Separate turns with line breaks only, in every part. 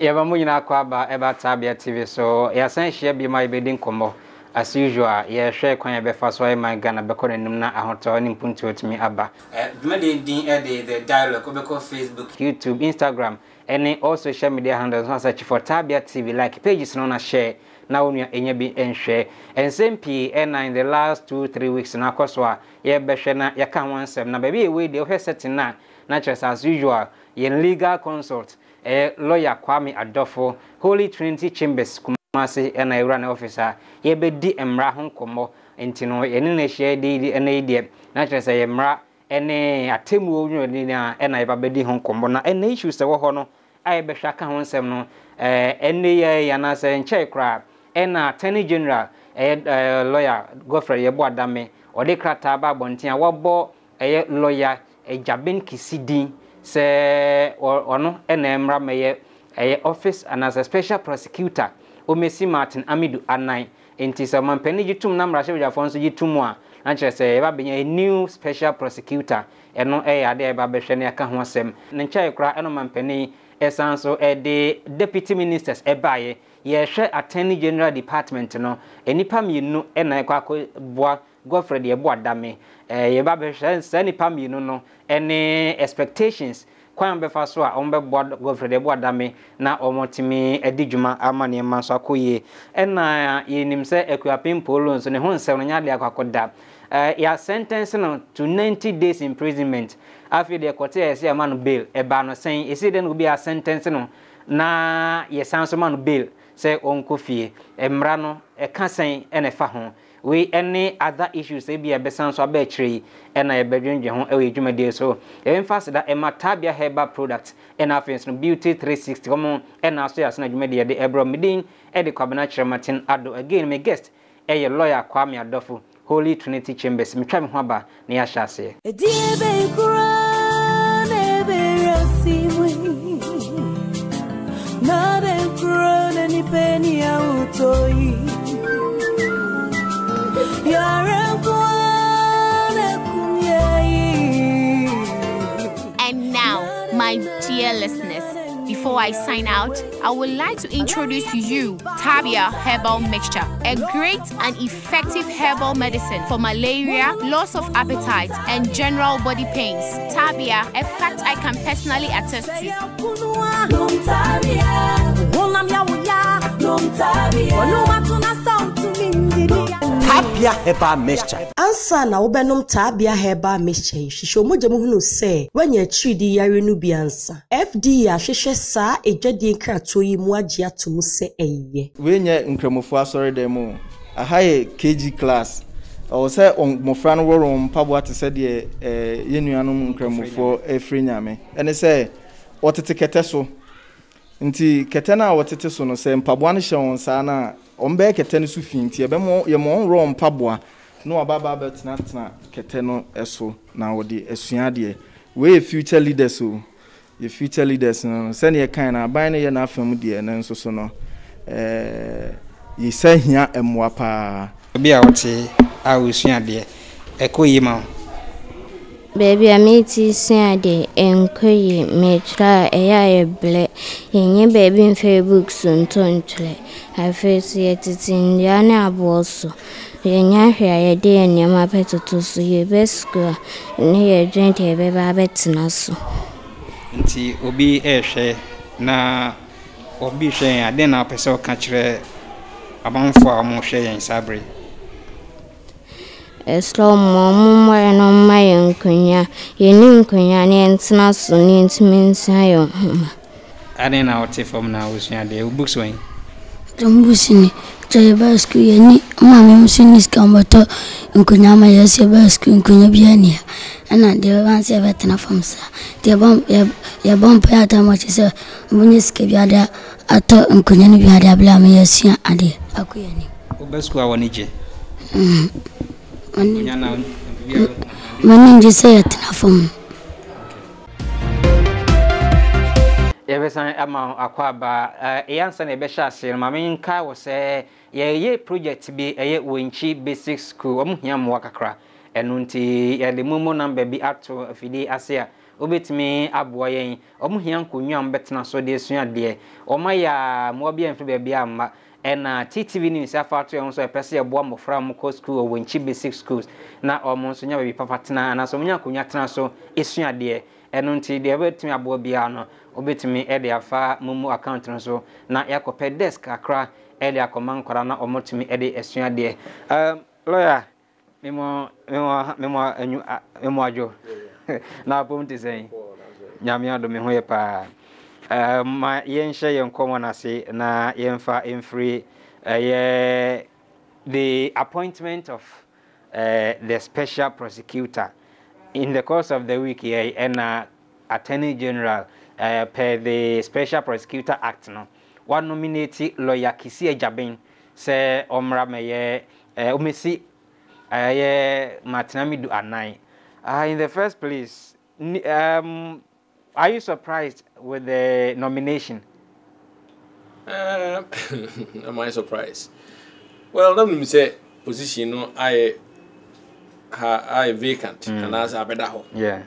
Yaba mu nyina akwa ba eba Taabea TV so ya san hye bi mai bedin komo as usual ye hwe kwan ye befa so my Ghana be konanim na ahoto ni mpuntu otimi aba dwumade din the dialogue obeko Facebook, YouTube, Instagram any all social media handles no search for Taabea TV like pages no na share na wonu enya bi enhwe ensempie ena in the last 2-3 weeks na akoswa ye behwe na ye ka wansem na baby we dey hwe setting na just as usual ye legal consult lawyer Kwame Adofo Holy Trinity Chambers Kumasi ena Iran officer ye be di emra ho komo enti no ye ne hye di ena die na just say emra ene atemu onwo ni na ena eba be di ho komo na ena issues se wo ho no aye be hwa ka ho nsem no ene ye yana se nche kra ena attorney general lawyer Godfrey ye bo adame ode krata ba bontia wo bo lawyer Agyabeng kisidin se ono enemra meye office and as a special prosecutor omesi Martin Amidu anan enti se mampani gitum na mra hye fonso gitumu a na kire se eba benya new special prosecutor eno ade eba behwe ne aka ho asem ne nchai kra eno mampani esanso de deputy ministers ebaye ye hwe attorney general department no enipa mienu ena ekwa boa Godfrey ye bo adame ye ba behwe se nipa mienu no any expectations kwan befa so a ombe bo Godfrey bo adame na omotimi adidwuma amane ma so akoye ena yenim se akuapem polo so ne ho nsem no nyade akwakoda ya sentence no to 90 days imprisonment after the court say man bail eba no sen isi den obi a sentence no na ye sanso man bail say onkofie emra no eka sen ene fa ho we any other issues e bia besanso abechiri ena ye bedwendwe ho e edwumade so emphasize that Taabea herbal product ena afenso no beauty 360 komo ena so ya sana edwumade de ebro midin e de kwabena Martin Addo again my guest e lawyer Kwame Adofo Holy Trinity Chambers mitwa me ho aba na ya hyase
And now, my dear listeners, before I sign out, I would like to introduce to you Taabea Herbal Mixture, a great and effective herbal medicine for malaria, loss of appetite, and general body pains. Taabea, a fact I can personally attest to.
Taabea Herbal Mixture. Ansa na wobenom Taabea Herbal Mixture. Shisho moja muhunu se wenye chidi yari nubi ansa. FDA hwehwe saa ejwadi nkrato yi mu age atom se eye. Wenye nkramofo asori demo. Ahaye KG class. O se mofra no woro mpabo atese de yenuanom nkramofo efri nyame. Ene se wotete kete so. Nti kete na wotete so no se mpabo an hye won saa na ombe kete no su finti ebemo ye mo ro mpaboa no ababa betina kete no eso na wodi esua de we future leaders so ye future leaders no se ne kan na ban ne ye na afam de ne nso so no ye sahia emwa pa bia wote a wosua de ekoyi ma
baby amiti siade enkoyi metra eya ble yenye baby in Facebook suntontle afesi yetitin yana aboso yenya hwa ye de nyama petoto so ye besko ne ye joint ye beba betina so
nti obi ehwe na obi hwe ade na pese o ka kire abanfo a mo hwe yen sabre
Eslo momo no mayen kunya yenin kunya ne entina so ne intimensi ayo
ade na ote from na usua de books wen
Tumbusini tsaye basku yeni mama musini skambato nkunya ma yesi basku nkunya biania ana de banse betena famsa de bom ya bom pa ata mo chese munyiske biada ato nkunya ni biada bla ma yesi ade akuyani
basku awonije
Maninji say betena fam
Yebesan ama akwaba eyansa na ebehya ase ma menka wo se ye project bi eye wonchi basic school omuhia mo kakra enunti ya de momo number bi ato afidi ase a obetimi aboa yen omo hia nkonwa mbetena so de esua de oma ya mo bia mfe bia amma ena TTV news afato yon so epese ye boa mofra mo ko school o wenchi basic schools na omo nso nya bi papa tena na so nya nkonwa tena so esua de enunti de obetimi aboa bia no obetimi e de afa momo account no so na yakope desk akra e de akoma nkora na omotimi e de esua de lawyer memo ajo na pomti sen nyame ado me ho ye pa ma yen hye yen komo na se na yen fa free the appointment of the special prosecutor in the course of the week here and attorney general per the special prosecutor act no one nominate lawyer Kisi Agyabeng say omra meye umesi Amidu anai. In the first place, are you surprised with the nomination?
Am I surprised? Well, let me say position no I vacant and as a better home.
Yeah.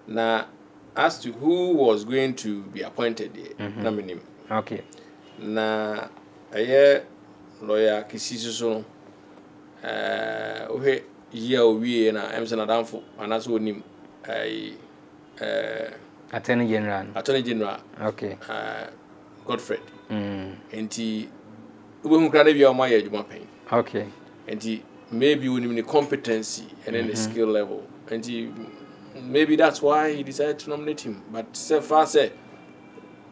Now, as to who was going to be appointed nominee.
Okay.
Now, a lawyer Kisi so. Okay, year we na Emerson Adamfo and as we name
Attorney General.
Okay. Godfred. And he we can be on my pain.
Okay.
And he maybe we need the competency and then the skill level. And he maybe that's why he decided to nominate him. But so far said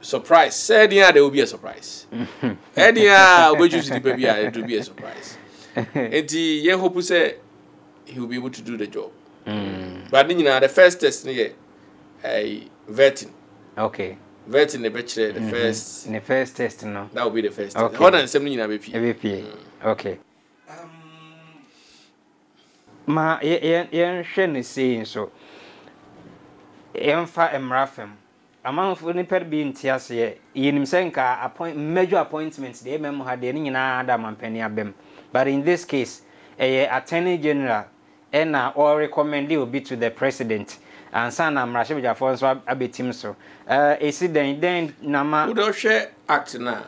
surprise. Said yeah, there will be a surprise. And yeah, we choose the baby, it will be a surprise. And he hope say he will be able to do the job. But you know the first test vetting.
Okay.
Vetting the bachelor the first.
In the first test no.
That will be the first
okay.
test. More than 70 in
ABP. Okay. Ma yen hwe saying so. Emfa emrafem. Amanfo ni per bi ntiase yenim senka major appointments de memo ha de nyina da mampani abem. But in this case, Attorney General or recommend you be to the President and son Amrashe Jafon so abetim so. Then nama
would share act now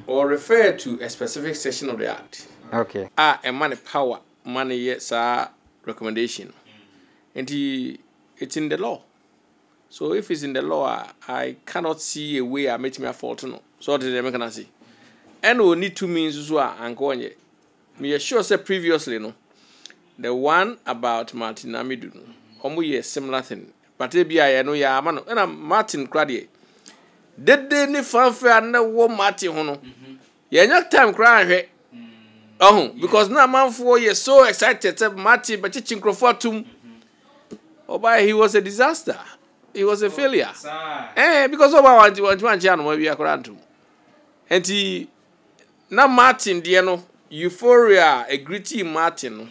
or refer to a specific section of the act.
Okay.
A money power, money yes recommendation. And it's in the law. So if it's in the law, I cannot see a way I make me a fault no. So what did I can see? And we need 2 means as well and go on. Me sure said previously no, the one about Martin Amidu, omu similar thing. But I know ya man, and Martin Cradier. Did they ni fanfare and no Martin hono? Yeah, not time crying. Oh, because now man 4 years so excited Martin but teaching Crawfordum. Oh, by he was a disaster. He was a failure. Because of our one channel we are current. And he now Martin Diano. Euphoria, a gritty Martin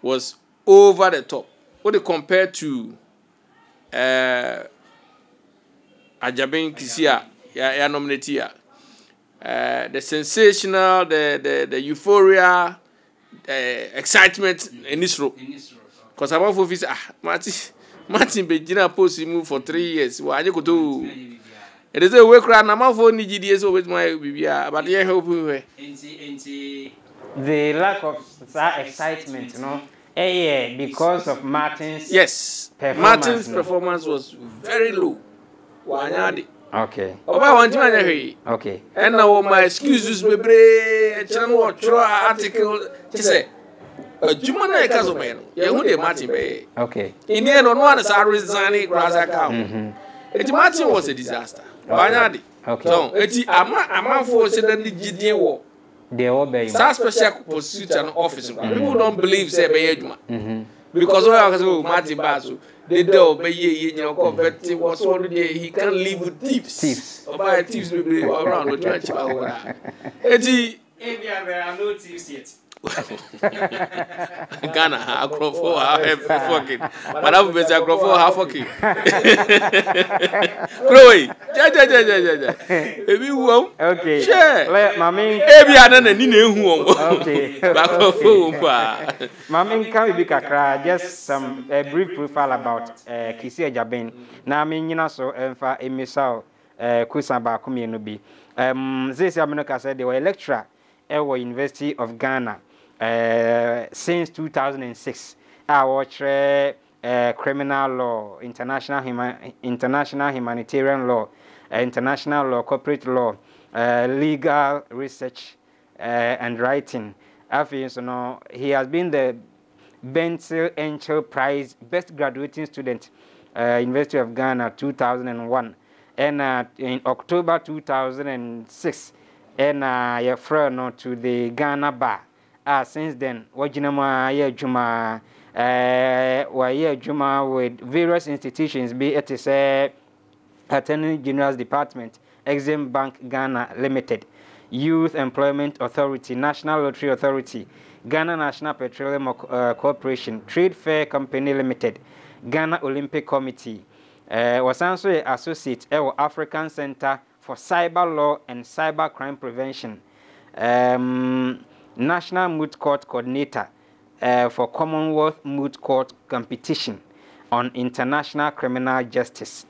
was over the top. What they compare to Agyabeng Kisia, ya nominated the sensational, the euphoria, excitement in this row. Because I'm of his Martin Bejina post move for 3 years. Why you could do? It is a work around. I'm for GDS with my BBA, but I hope we
the lack of excitement, you know, because of Martin's performance.
Martin's performance was very low.
Okay.
Okay. And now my excuses, baby, channel article, she said, Jumana Kazoman, Yahude Martin Bay.
Okay.
In the end, on one is our resigning grass account. Martin was a disaster. Okay. So, I'm for saying the GDO.
They obey.
That special prosecutor office. People don't believe say Bayeduma. Because all Martin Basu, they don't obey you know, convert was already he can't live with thieves. Or buy thieves around the church. There are no thieves yet. Ghana, akufo fucking. But I'm busy akufo fucking. Chloe, ja. Ebi wo.
Okay.
Share.
Mami.
Ebi anana ni na ehu wo.
Okay.
Akufo pa.
Mami, can we be kakra just some brief profile about Kisi Agyabeng. Na me nyina so emfa emisao kusa ba ko mienu bi. This Amino said they were a lecturer at the University of Ghana since 2006. I watched criminal law, international humanitarian law, international law, corporate law, legal research and writing. So he has been the Bentil Enchel Prize Best Graduating Student, University of Ghana 2001. And in October 2006, and your friend to the Ghana Bar. Since then, Wajinama Juma, Juma with various institutions, be it is Attorney General's Department, Exim Bank Ghana Limited, Youth Employment Authority, National Lottery Authority, Ghana National Petroleum Corporation, Trade Fair Company Limited, Ghana Olympic Committee. Was also associate at African Center for Cyber Law and Cyber Crime Prevention, National Moot Court Coordinator for Commonwealth Moot Court Competition on International Criminal Justice.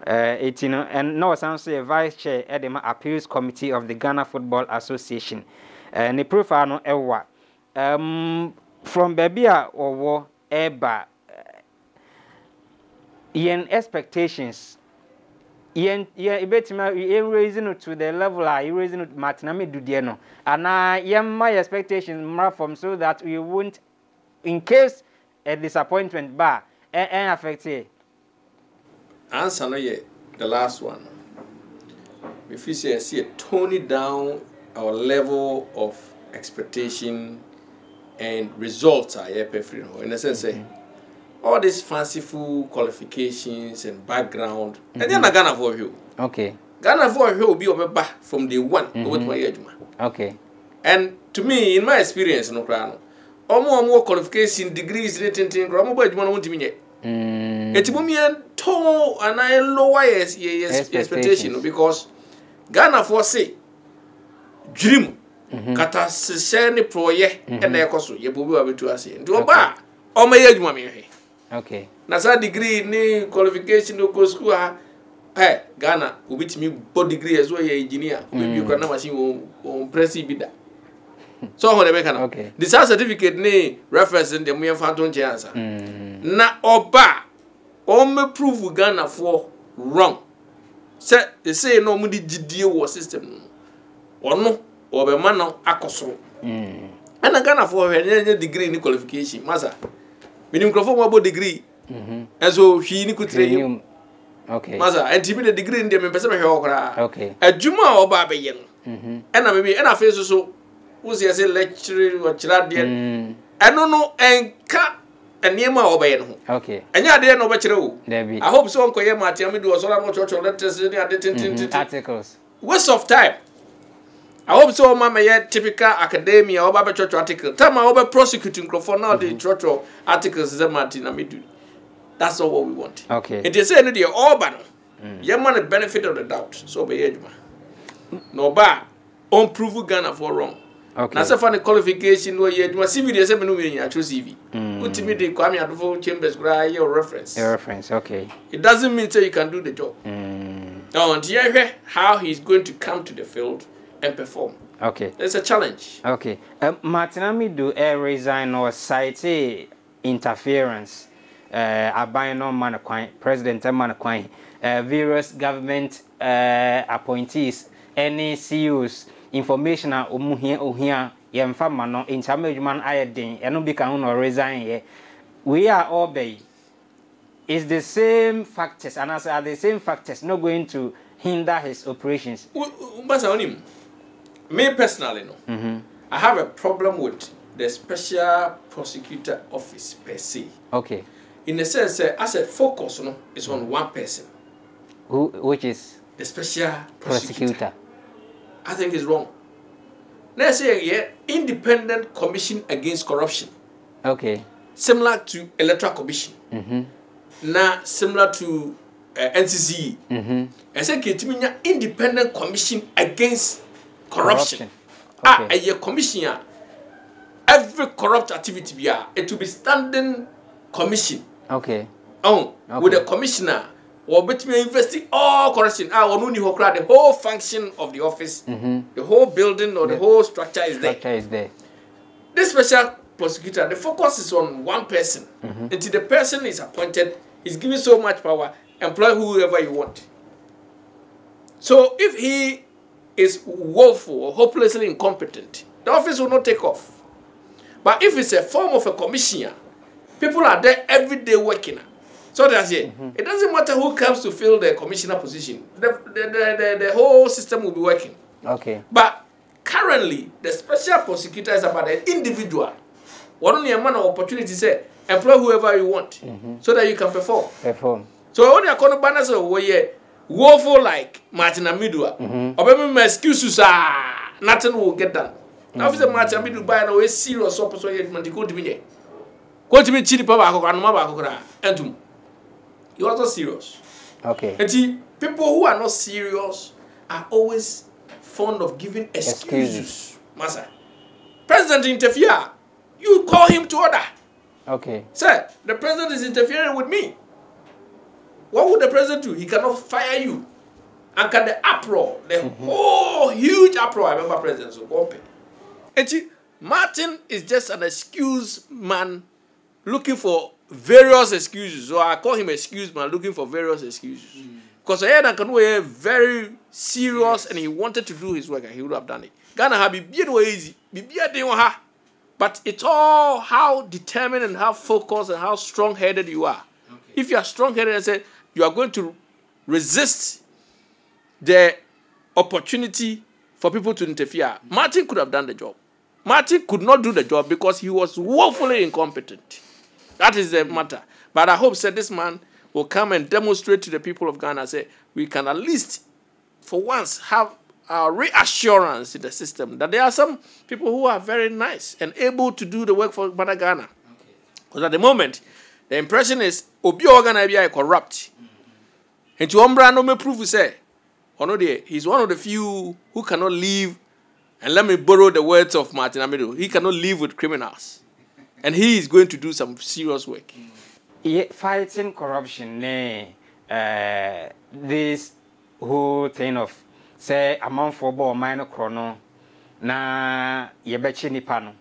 And now was also a vice chair at the Appeals Committee of the Ghana Football Association. And the profile no ewa from Babia or war eba. Yen expectations, yen raising to the level I raising it Martinami Dudiano, and yen my expectations more from so that we won't, in case a disappointment bar and affect it.
Answer no yet the last one. If you see a tone down our level of expectation and results are in a sense. All these fanciful qualifications and background, and then Ghana for you.
Okay.
Ghana for you will be over back from day one.
Okay.
And to me, in my experience, no crown, more qualification degrees written in grammar, but you want to me. It's a tall and I lower expectation because Ghana for say dream, kata seseni proye, and they cost you will be to us. Do a bar, or may you.
Okay.
Nasa degree ni qualification no go school hey Ghana ubit me both degree as well engineer maybe you can na machine on press bida so how they make na
okay
the certificate ni reference in the me phantom chance na oba o me prove Ghana for wrong say no mu di gidie wo system ono obe ma na akoso ana Ghana for any degree ni qualification masa minim microphone about degree and so he ni kutre
okay
masa and tibi the degree in dem person hwe okra
okay
adwuma oba be yen and maybe and afei so wo say lecture or chira de eno no enka eniema oba yen ho
okay
enya de no oba chire o
I
hope so onko ye mate Amidu o so na church letters ni ade
articles
waste of time. I hope so, Mama. Yet typical academia or church article. Time I over prosecuting for now the church articles is a Martin Amidu. That's all what we want.
Okay.
It is any day all banner. You man the benefit of the doubt. So be edge no bar. Unprove Ghana for wrong.
Okay.
That's a funny qualification where you must CV the 7 million actual CV. Good to me the Kwame Addo Chambers your reference.
Your reference, okay.
It doesn't mean that you can do the job. Now until you hear how he's going to come to the field and perform.
Okay.
It's a challenge.
Okay. Martin Amidu resign or cite interference. Aban no man President man various government appointees, any CEOs, information ohia yemfa ma no intermediate ayedin eno bi kan no resign here. We are all bay. Is the same factors and as are the same factors not going to hinder his operations?
Me personally, no. I have a problem with the Special Prosecutor Office per se.
Okay.
In the sense, as a focus, no, is on one person.
Which is
the Special Prosecutor. I think it's wrong. Let's say, yeah, Independent Commission Against Corruption.
Okay.
Similar to Electoral Commission. Now, similar to NCC. And say, Independent Commission Against Corruption. Okay. A commission, every corrupt activity, it will be standing commission.
Okay.
With a commissioner, or between investing all corruption, the whole function of the office, the whole building or the whole structure is there. This special prosecutor, the focus is on one person. Until the person is appointed, he's given so much power, employ whoever you want. So if he is woeful or hopelessly incompetent, the office will not take off. But if it's a form of a commissioner, people are there every day working. So that's it. It doesn't matter who comes to fill the commissioner position. The whole system will be working.
Okay.
But currently, the special prosecutor is about an individual. One only a man of opportunity say, employ whoever you want, so that you can perform. So only a corner banners where woeful like Martin Amidu. Or maybe excuses nothing will get done. After Martin Amidu buy no serious opposition, man, go to me. Go to me, chili papa, and you're also serious.
Okay.
And people who are not serious are always fond of giving excuses. Master, President interfere. You call him to order.
Okay.
Sir, the president is interfering with me. What would the president do? He cannot fire you. And can the uproar, the whole huge uproar, I remember president, so go pay. And Martin is just an excuse man looking for various excuses. So I call him excuse man looking for various excuses. Because I had a very serious and he wanted to do his work and he would have done it. Ghana have be easy. But it's all how determined and how focused and how strong-headed you are. Okay. If you are strong-headed and say you are going to resist the opportunity for people to interfere, Martin could have done the job. Martin could not do the job because he was woefully incompetent. That is the matter. But I hope this man will come and demonstrate to the people of Ghana, say, we can at least, for once, have a reassurance in the system that there are some people who are very nice and able to do the work for Ghana. Because at the moment, the impression is, Obi Ghana be corrupt. And to Ombra no me prove say, he's one of the few who cannot live, and let me borrow the words of Martin Amidu, he cannot live with criminals. And he is going to do some serious work.
Fighting corruption, this whole thing of, say, among for ball minor chrono, na yebechi nipano.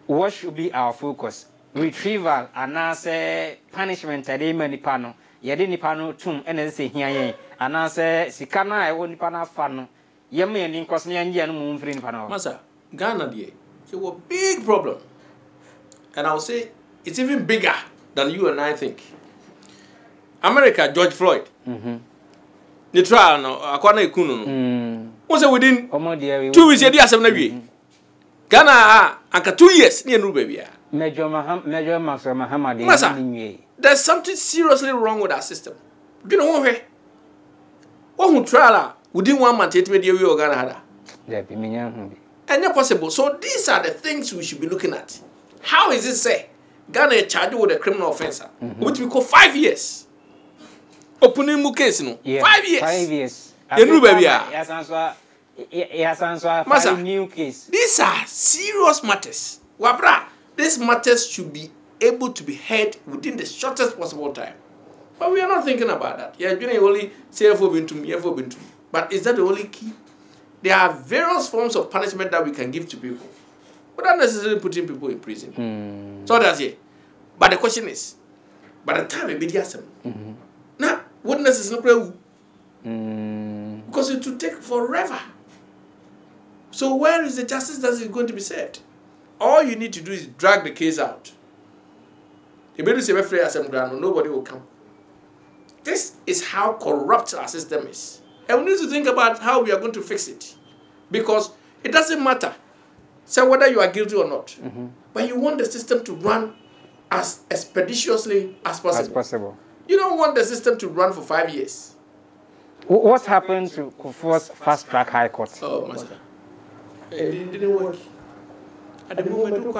What should be our focus? Retrieval, and say punishment, a day nipano, yedi nipano tum, and say here, and say sikana, I won't nipana fano. Yemi and Inkosnian Yan moon free pano.
Massa, Ghana, dear, it was a big problem. And I'll say it's even bigger than you and I think. America, George Floyd. The trial no, akwana ekunu no. Once within 2 weeks, you have 7 years. Ghana, anka 2 years, near no baby.
Major Muhammad.
There's something seriously wrong with our system. You know what? One who trial within 1 month, it made you Ghana. And not possible. So these are the things we should be looking at. How is it say Ghana charged with a criminal offense, which we call 5 years? Opening case, no?
Yeah.
5 years.
5 years.
Masa,
new case.
These are serious matters. Wabra, these matters should be able to be heard within the shortest possible time. But we are not thinking about that. Yeah, you only say FO. But is that the only key? There are various forms of punishment that we can give to people, without necessarily putting people in prison. So that's it. But the question is, by the time we be there, now, what necessarily because it will take forever. So where is the justice that is going to be served? All you need to do is drag the case out. Nobody will come. This is how corrupt our system is. And we need to think about how we are going to fix it. Because it doesn't matter, say whether you are guilty or not. But you want the system to run as expeditiously as possible. You don't want the system to run for 5 years.
What happened to Kufuor's fast-track High Court?
Oh, master. It didn't work. At the moment,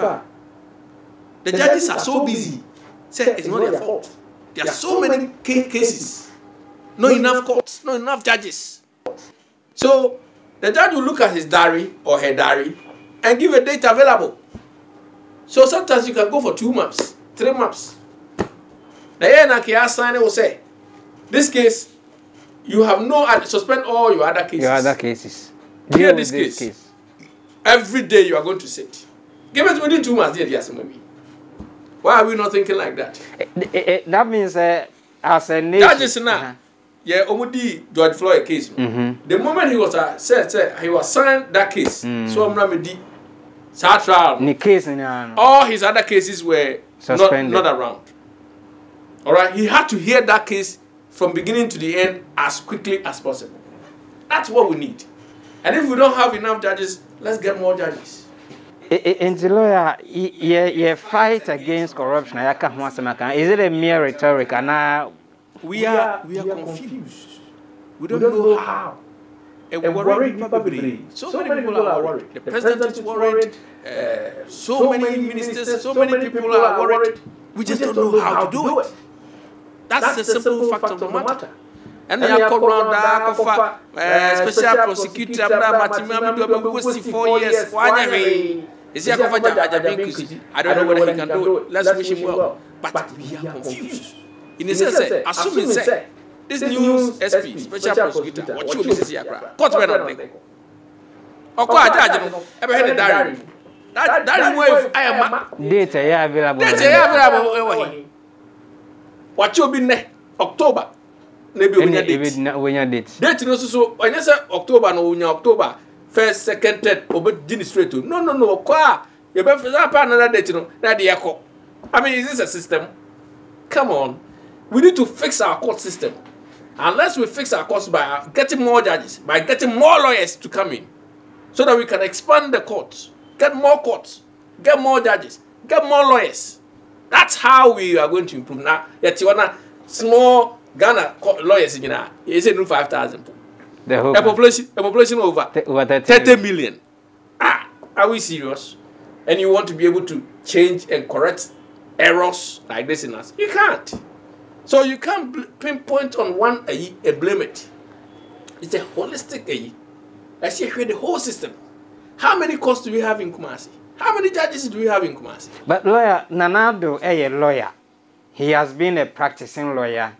the judges are so busy. Say it's not their fault. There are so many cases. Not enough courts, not enough judges. So the judge will look at his diary or her diary and give a date available. So sometimes you can go for 2 months, 3 months. The NAKA sign will say, this case, you have no suspend all your other cases.
Your other cases.
Hear this case. Every day you are going to sit. Give it within 2 months, dear Yasimami. Why are we not thinking like that?
That means as a nation.
Judges now. Yeah, Omudi George Floyd case. The moment he was said he was signed that case. So I'm not trial. All his other cases were not around. All right, he had to hear that case from beginning to the end as quickly as possible. That's what we need. And if we don't have enough judges, let's get more judges.
In the lawyer, you fight against corruption. Is it a mere rhetoric? And
we are confused. We don't know how. And we're worried. So many people are worried. The president is worried. So many ministers, so many people are worried. We just don't know how to do it. That's the simple fact of the matter. And they are called around special prosecutor. Amidu 4 years. Is he Agyabeng? I don't know whether he can do it. Let's wish him well. But we are confused. In the sense, assuming this new SP, special prosecutor, what you say here? Court when on the ever had a diary. That way, I am
data available.
What you been there? October. Maybe when
your date.
Date no so when you say October no when October 1st, 2nd, 3rd administrator. No. Kwa you be another date no. Na dey I mean, is this a system? Come on. We need to fix our court system. Unless we fix our courts by getting more judges, by getting more lawyers to come in, so that we can expand the courts, get more courts, get more judges, get more lawyers. That's how we are going to improve. Now, yet you want small Ghana lawyers in Ghana. It's a new 5,000. A population over 30 million. Are we serious? And you want to be able to change and correct errors like this in us? You can't. So you can't pinpoint on one and blame it. It's a holistic I see the whole system. How many courts do we have in Kumasi? How many judges do we have in Kumasi?
But lawyer Nanado a lawyer. He has been a practicing lawyer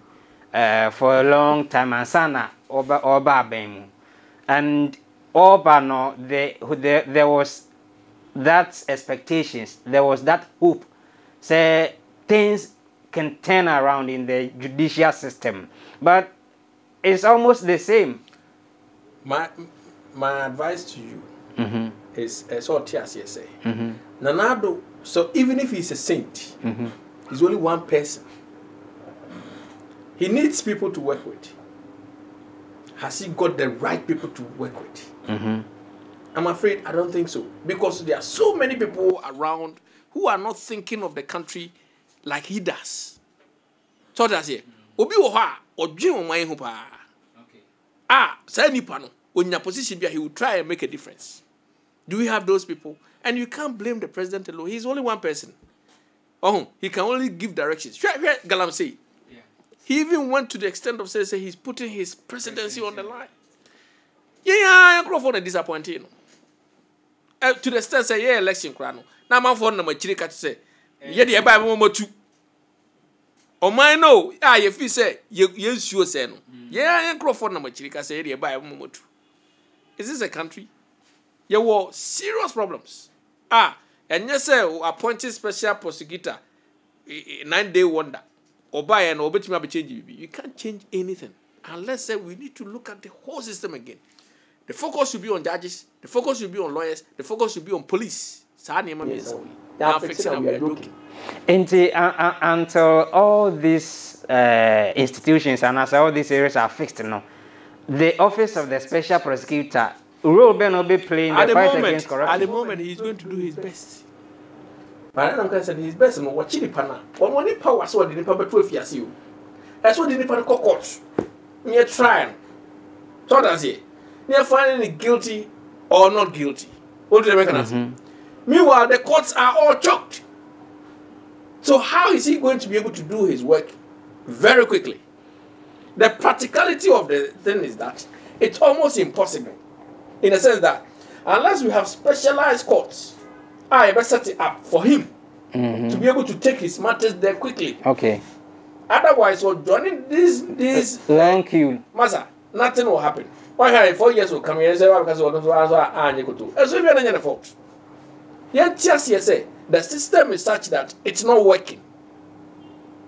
for a long time. And sana Agyabeng. And no, there was that expectations. There was that hope. Say things can turn around in the judicial system, but it's almost the same.
My advice to you is what TSC say. Nanado, so even if he's a saint, he's only one person. He needs people to work with. Has he got the right people to work with? I'm afraid I don't think so, because there are so many people around who are not thinking of the country like he does. So that's it. Obi oha odwin o man ho pa. Okay. Say nipa no onya position bia he will try and make a difference. Do we have those people? And you can't blame the president alone. He's only one person. He can only give directions. Galam say. Yeah. He even went to the extent of say he's putting his presidency on the line. Yeah, Crawford is disappointing. To the extent say election krano. Na man for na machiri ka say ye de ba mo motu. O man no, you feel say you sure say no. Yeah, Crawford na machiri ka say ye de ba mo motu. Is this a country? You were serious problems. And you say appointed special prosecutor 9-day wonder. Oba and obetuma be change. You can't change anything unless we need to look at the whole system again. The focus should be on judges, the focus should be on lawyers, the focus should be on police. Yes. Now fixing and we are joking.
Until all these institutions and as all these areas are fixed now, the office of the special prosecutor will be playing the fight against corruption.
At the moment, he's going to do his best. But I don't say his best. No, what chili pana? One money power so the nipa betu fiasi you. That's what the nipa court. Me trying. So that's it. Me finding guilty or not guilty. What do you Meanwhile, the courts are all choked. So how is he going to be able to do his work very quickly? The practicality of the thing is that it's almost impossible, in the sense that unless we have specialized courts, I better set it up for him to be able to take his matters there quickly.
Okay.
Otherwise, for joining this
long queue,
Masa, nothing will happen. Why 4 years will come here and say, well, because and so you're not fault. Yes, the system is such that it's not working.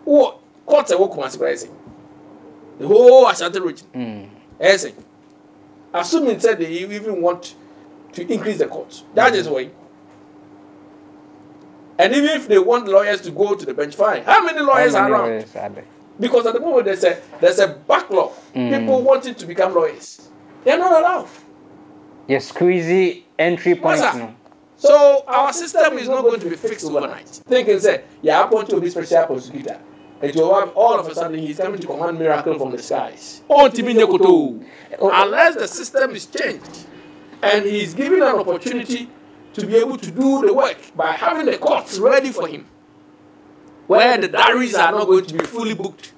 What courts are working surprising. The whole Ashanti region. Assuming that they even want to increase the courts. That is why. And even if they want lawyers to go to the bench, fine. How many lawyers are around? Because at the moment there's a backlog. People wanting to become lawyers. They're not allowed.
Yes, squeezy entry point.
So our system is not going to be fixed overnight. Thinking say, yeah, I want to be special prosecutor. And all of a sudden he's coming to command miracle from the skies. Unless the system is changed and he's given an opportunity to be able to do the work by having the courts ready for him, where the diaries are not going to be fully booked,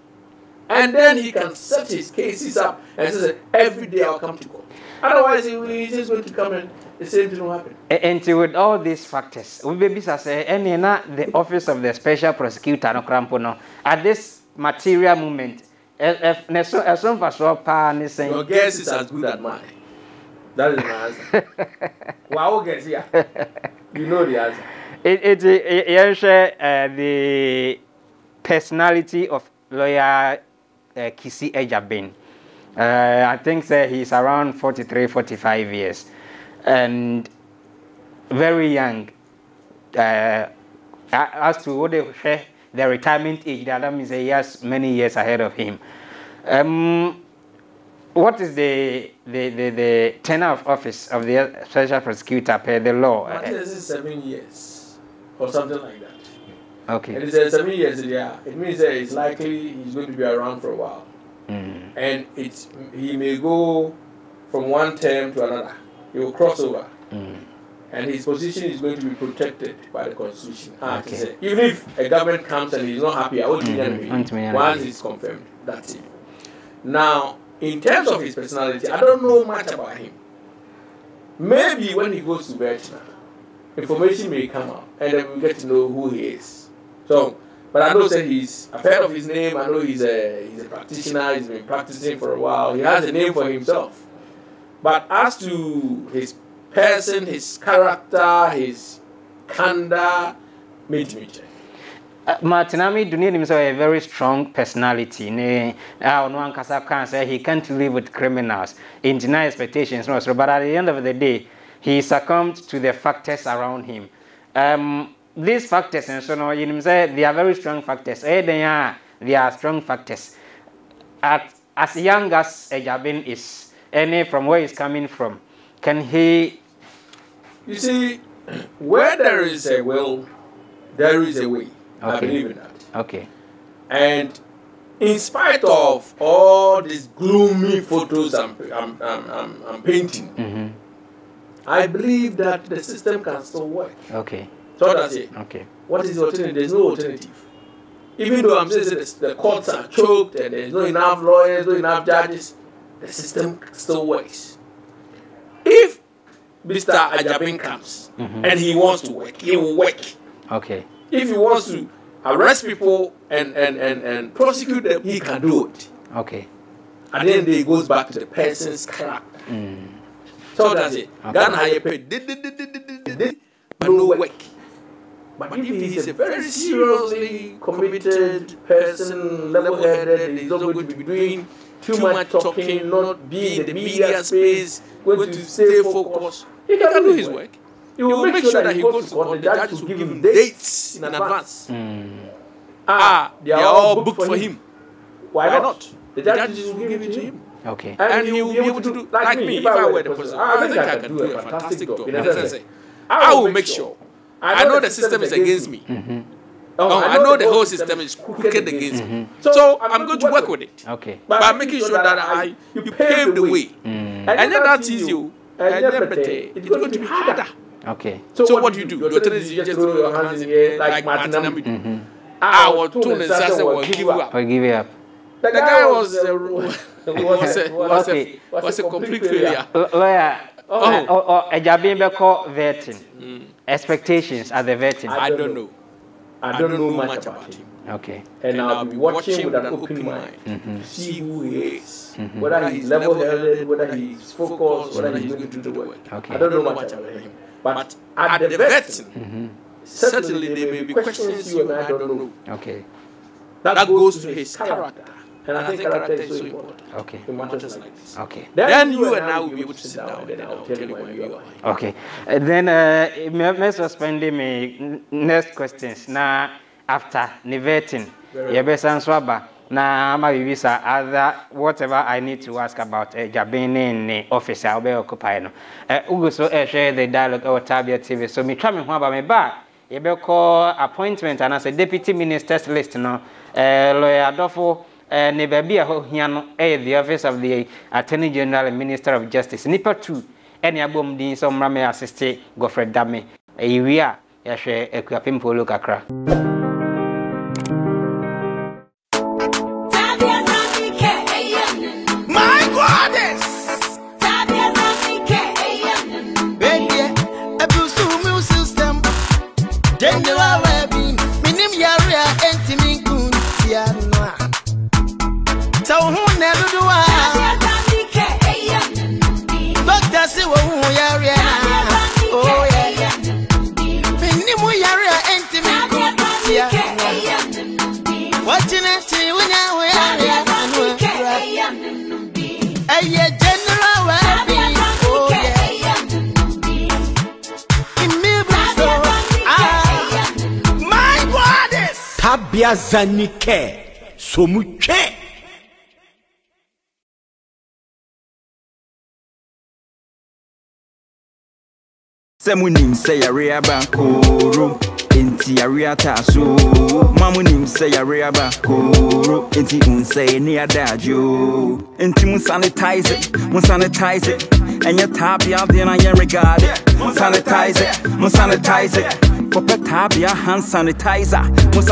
and then he can set his cases up and say, every day I'll come to court. Otherwise, he's just going to come and the same thing will happen.
And with all these factors, we be say, and the office of the special prosecutor no crampono at this material moment. Your guess
is as good as mine. That is my answer. Wow, guess yeah. You know the answer.
The personality of lawyer Kisi Agyabeng. I think he's around 43, 45 years. And very young. As to what they say, the retirement age, the other means he has many years ahead of him. What is the tenure of office of the special prosecutor per the law?
I think this is 7 years or something like that.
Okay.
And it's 7 years, yeah. It means that it's likely he's going to be around for a while. And he may go from one term to another. He will cross over. And his position is going to be protected by the Constitution. Okay. Even if a government comes and he's not happy, I won't once it's confirmed. That's it. Now, in terms of his personality, I don't know much about him. Maybe when he goes to Vietnam, information may come out and then we'll get to know who he is. So, but I know that I've heard of his name. I know he's a practitioner. He's been practicing for a while. He has a name for himself. But as to his person, his character, his candor,
Martinami Dunia himself a very strong personality. He can't live with criminals in deny expectations. No, so, but at the end of the day, he succumbed to the factors around him. These factors, and so on, they are very strong factors. They are strong factors. As young as Agyabeng is, and from where he's coming from, can he?
You see, where there is a will, there is a way.
Okay.
I believe in that.
Okay.
And in spite of all these gloomy photos I'm painting, I believe that the system can still work.
Okay.
So that's it.
Okay.
What is the alternative? There's no alternative. Even though I'm saying that the courts are choked and there's not enough lawyers, not enough judges, the system still works. If Mr. Agyabeng comes and he wants to work, he will work.
Okay.
If he wants to arrest people and prosecute them, he can do it.
Okay.
And then it goes back to the person's character. So that's it. Ghana but no work. But if he's a very seriously committed person, level-headed, he's not going to be doing too much talking, not be in the media space, going to stay focused, he can do his work. He will make sure that he goes to court. The judge will give him dates in advance. They are all booked for him. Why not? The judges will give it to him.
Okay.
And he will be able to do, like me, if I were the person, I think I can do a fantastic job. In a sense, I will make sure. I know the system is against me. I know the whole system is crooked against me. So I'm going to work with it.
Okay.
By making sure that you pave the way. And then that is you. And then it's going to be harder.
Okay.
So what do? Your tendency you just throw your hands in the air like Martin Amidu. I was told and said, "Well, give you up."
Give you up.
The guy was a complete failure.
Lawyer. Agyabeng beko vetting. Expectations at the vetting.
I don't know. I don't know much about him.
Okay.
And I'll be watching with an open mind to see who he is, whether he's level-headed, whether he's focused, whether he's going to do the work.
Okay.
I don't know much about him. But at the vetting, certainly there may be questions you and I don't know.
Okay.
That goes to his character. And I think character is so important.
Okay.
In matters like this.
Okay.
Then you and I will be able to sit down and I'll tell you where you are.
Okay. Then, may suspend me next questions. Now, after vetting, you best answer. Now, my visa, other whatever I need to ask about Agyabeng in the office, I'll be occupying. Ugo so share the dialogue or Taabea TV. So, me try me about me back. You be call appointment and as a deputy minister's list. No, lawyer Adolfo. Ne baby a ho hia no the office of the Attorney General and Minister of Justice nipa 2 ene abom din so mra me assist Godfred Dame wi a ya hwe akuapem polo kakra.
My goddess Taabea abusu system general webbing minim yarea entimi kuntia no. So who never do I? Doctor say who yarea? Oh yeah. Minimu yarea enti me kutia. Watching it when you yarea. Aye general webbing. Oh yeah. In me so my goddess.
Taabea zanike so muche.
Semunim say a reaba koro enti ariata so mamunim say a reaba koro enti unsay ni adajo enti mun sanitize it and your Taabea then I regard it mun sanitize it Papa Taabea hand sanitizer mun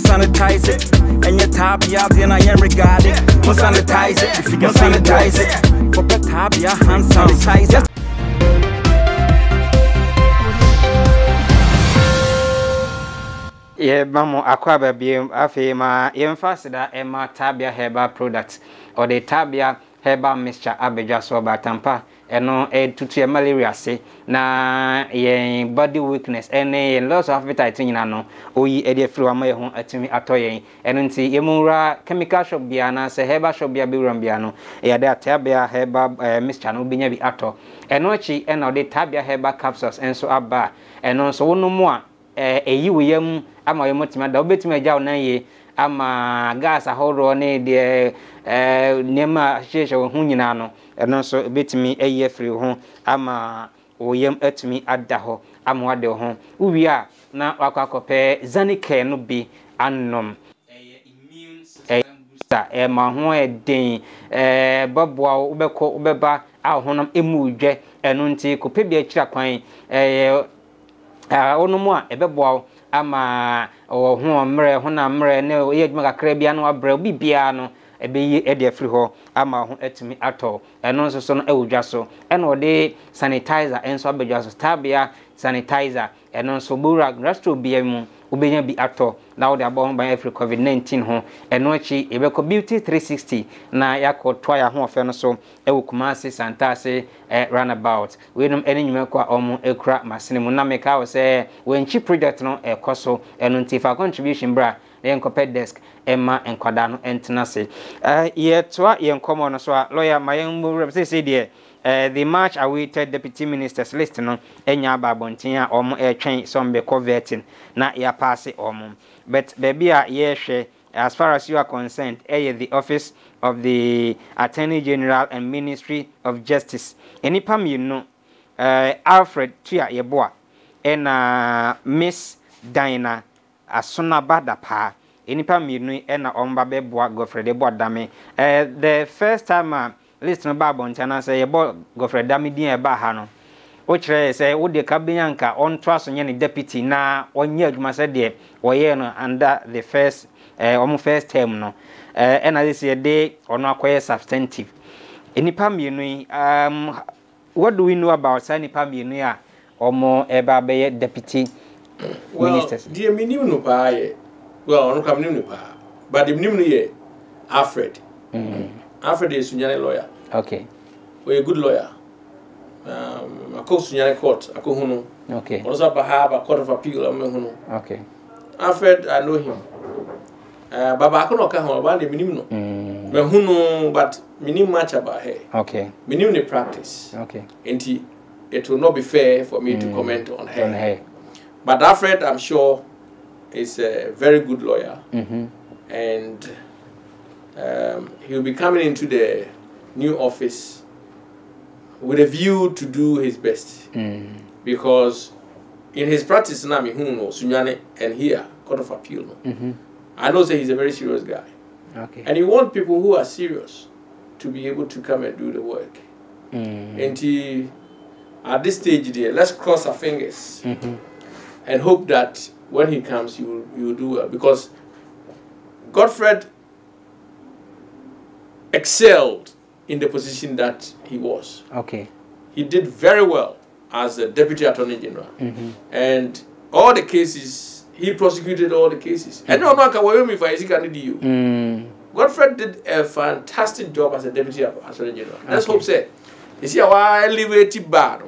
sanitize it and your Taabea then I regard it mun sanitize it if you can sanitize it Papa Taabea hand sanitizer.
Yeah, mamo akwa babiem afi ma yemfasida ema Taabea herbal product or the Taabea herbal mixture abeja so batampa eno tutu malaria se na ye body weakness ene loss of appetite nyina no oyi ede free wa ma ye ho atimi atoyen eno nti yemura chemical shop bia na se herbal shop bia bewram bia no ya da Taabea herbal mixture no binya bi ato eno chi ena de Taabea herbal capsules enso aba eno so wono mu a eyi wiyam ama yemotima da obetima agya onan ye ama gas ahoro ne de nema hyehyɛ ho nyina no eno so obetimi eyi free ho ama oyam atumi ada ho ama wade ho uwi a na akwakope zanike no bi annom immune system booster ma ho den boboa ubekọ ubeba a honam emu dwe eno nti kope bi akira kwan onu mu a ebeboa ama ho mre ho na mre ne ye dwuma kakra bia no abrɛ bibia no ebeyi ede afiri ho ama ho atumi atɔ eno nso so no ewudwa so eno de sanitizer enso abedwa so Taabea sanitizer eno nso bura rastro bia mu ubenya bi atɔ na wo de abɔ ho ban afiri COVID-19 ho eno achi ebekɔ beauty 360 na yakɔ toa ya ho ofe no so ewu Kumasi Santase runabout wenum eni nyumekɔ a ɔmo ekura masene mu na meka wo sɛ wenchi project no ekoso eno ntifa contribution bra Incompetent desk Emma and Quadano and Tenase. Yet, Yencomo, no so lawyer, my young say, dear, the much awaited deputy minister's list, no, Enya Babontina, or more air train, some be coveting, not ya pass it or mum. But baby, yes, as far as you are concerned, the office of the Attorney General and Ministry of Justice. Any pam you know, Alfred Tia Yeboa, and Miss Diana. Asuna bada pa enipa mienu na omba beboa Godfred Dame the first time list no ba boncha na say yebo Godfred Dame din e ba ha no ochre say wo de kabenyanka on twaso nye ne deputy na onye adwuma se de woye no under the first first term no and as say de ono akoye substantive enipa mienu what do we know about sanipa mienu a omo eba be deputy ministers?
The minimum no pa well ono kam minimum no pa but the minimum ye Alfred. Alfred is Sunyane lawyer.
Okay.
We're a good lawyer. I call Sunyane court. I call Huno.
Okay.
Also, a court of appeal.
Okay.
Alfred, I know him. Baba, I cannot come about the minimum. But minimum much about her.
Okay.
Minimum practice.
Okay.
And it will not be fair for me to comment on her. But Alfred, I'm sure, is a very good lawyer. And he'll be coming into the new office with a view to do his best. Because in his practice now, Sunyane and here, Court of Appeal, I know that he's a very serious guy.
Okay.
And he wants people who are serious to be able to come and do the work. And at this stage there, let's cross our fingers and hope that when he comes, he will do well. Because Godfred excelled in the position that he was.
Okay.
He did very well as a Deputy Attorney General. And all the cases, he prosecuted all the cases. And no one can worry me if I see you. Godfred did a fantastic job as a Deputy Attorney General. Let's hope so. You see how I elevated bad.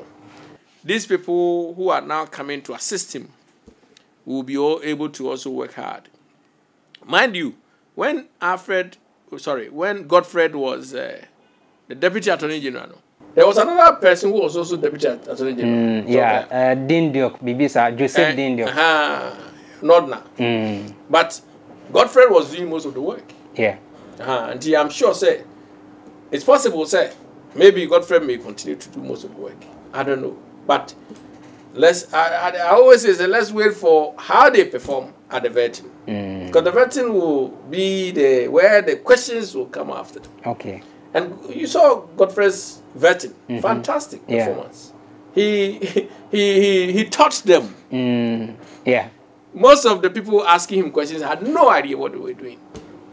These people who are now coming to assist him will be all able to also work hard. Mind you, when Godfred was the Deputy Attorney General, there was another person who was also Deputy Attorney General.
Dean Diok, Bibisa, Joseph Dean Diok.
Not now. But Godfred was doing most of the work.
Yeah.
And I'm sure, say, it's possible, say, maybe Godfred may continue to do most of the work. I don't know. But I always say, let's wait for how they perform at the vetting. Because the vetting will be where the questions will come after them.
Okay.
And you saw Godfred's vetting. Fantastic performance. He touched them.
Yeah.
Most of the people asking him questions had no idea what they were doing.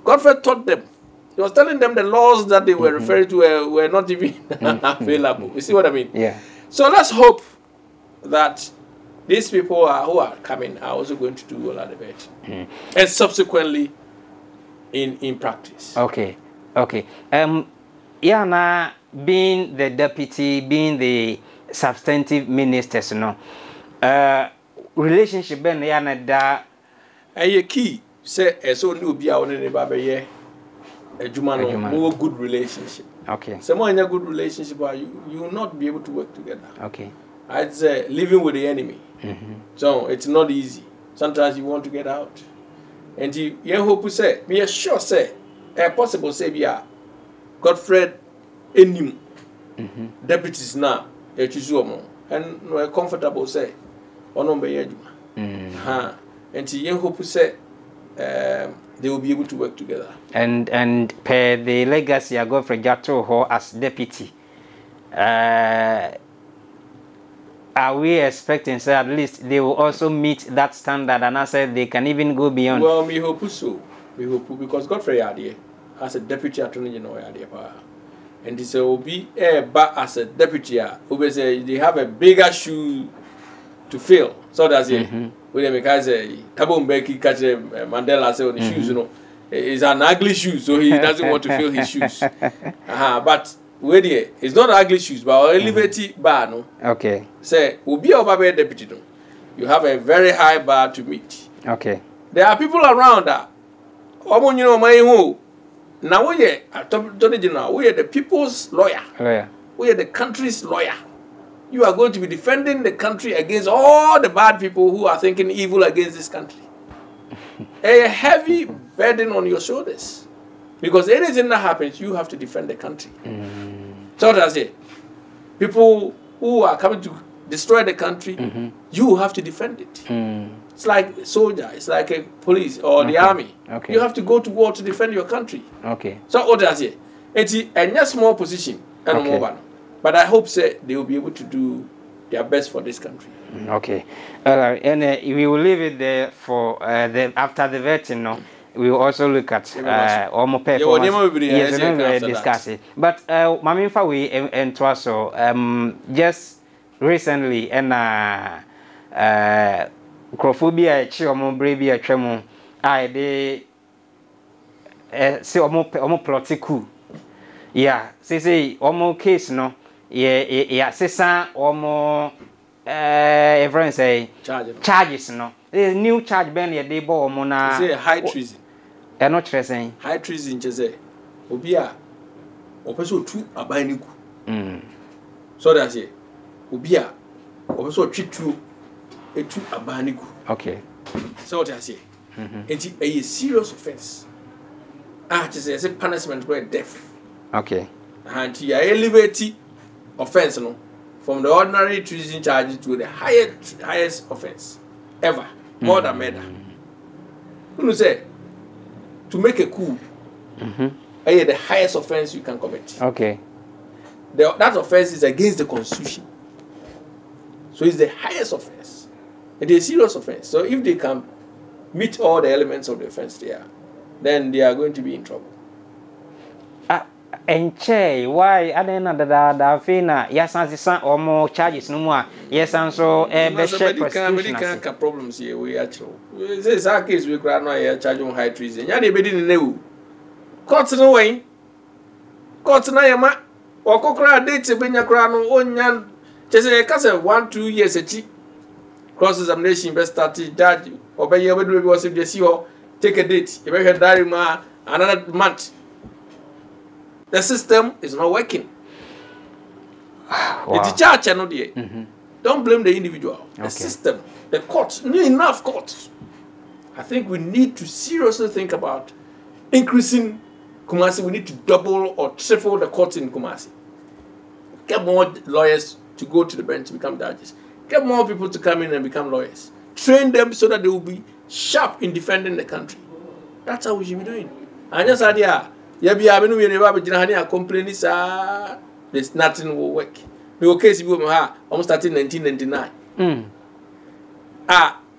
Godfred taught them. He was telling them the laws that they were referring to were not even available. You see what I mean?
Yeah.
So let's hope that these people who are coming are also going to do well at the vetting. And subsequently in practice.
Okay. Okay. Yana being the deputy, being the substantive ministers, relationship ben yana da
a key say so no be our neighbor be a more good relationship.
Okay.
So more in a good relationship you will not be able to work together.
Okay.
I'd say living with the enemy. So it's not easy. Sometimes you want to get out. And you hope say, me are sure say, possible say be Godfred enim deputies now, and we're comfortable say, or be and you hope say they will be able to work together.
And per the legacy of Godfred Jato as deputy, are we expecting say at least they will also meet that standard and I said they can even go beyond?
Well, we hope so. We hope because Godfrey Adie as a deputy attorney general and this will be but as a deputy they have a bigger shoe to fill. So that's it. When they because Thabo Mbeki catch Mandela say on the shoes, it's an ugly shoe, so he doesn't want to fill his shoes. But it's not ugly shoes, but elevated bar, no.
Okay.
Say, will be our deputy, no. You have a very high bar to meet.
Okay.
There are people around that. My who now we are the people's lawyer. We are the country's lawyer. You are going to be defending the country against all the bad people who are thinking evil against this country. A heavy burden on your shoulders. Because anything that happens, you have to defend the country. So that's it. People who are coming to destroy the country, you have to defend it. It's like a soldier, it's like a police or the army. You have to go to war to defend your country.
Okay.
So what does it? It's a small position, but I hope say they will be able to do they are best for this country.
Okay. And we will leave it there for after the vetting, no? We will also look at almost performance. Yes, we discuss it. But Maminfa, we and also just recently and Crophobia, Chiomo, Bravia, Tremo, they say almost political. Yeah, say almost case, no? Yeah, say almost everyone say charges, no? The new charge ben they bought mona.
Say high treason.
Not treason.
High treason, just say. Obia, Opeso 2 abaniku. So that's it. Obia, Opeso 2 abaniku.
Okay.
So what I say. It's a serious offense. Just say punishment by death.
Okay.
And you elevate offense, no, from the ordinary treason charges to the highest offense ever, more than murder. You say to make a coup, the highest offense you can commit.
Okay.
That offense is against the Constitution, so it's the highest offense. It is a serious offense. So if they can meet all the elements of the offense there, then they are going to be in trouble.
And che, why I didn't know that Fina, yes, and some or more charges no more. Yes, and so
medical problems here. We actually, this is our case. We can't know charge on high treason. Ya they didn't know. Court no way. Court na yama. Or kokra date se benya kra no onyan. Just say case 1-2 years echi. Cross examination best started judge. Obey your way was if they see or take a date. You better diary ma another month. The system is not working. Wow. It's the church and not the Don't blame the individual. The system, the courts, not enough courts. I think we need to seriously think about increasing Kumasi. We need to double or triple the courts in Kumasi. Get more lawyers to go to the bench to become judges. Get more people to come in and become lawyers. Train them so that they will be sharp in defending the country. That's how we should be doing. And just idea. Yabi Aminu never be Jinahani complaining, sir. There's nothing will work. The case you almost started in 1999.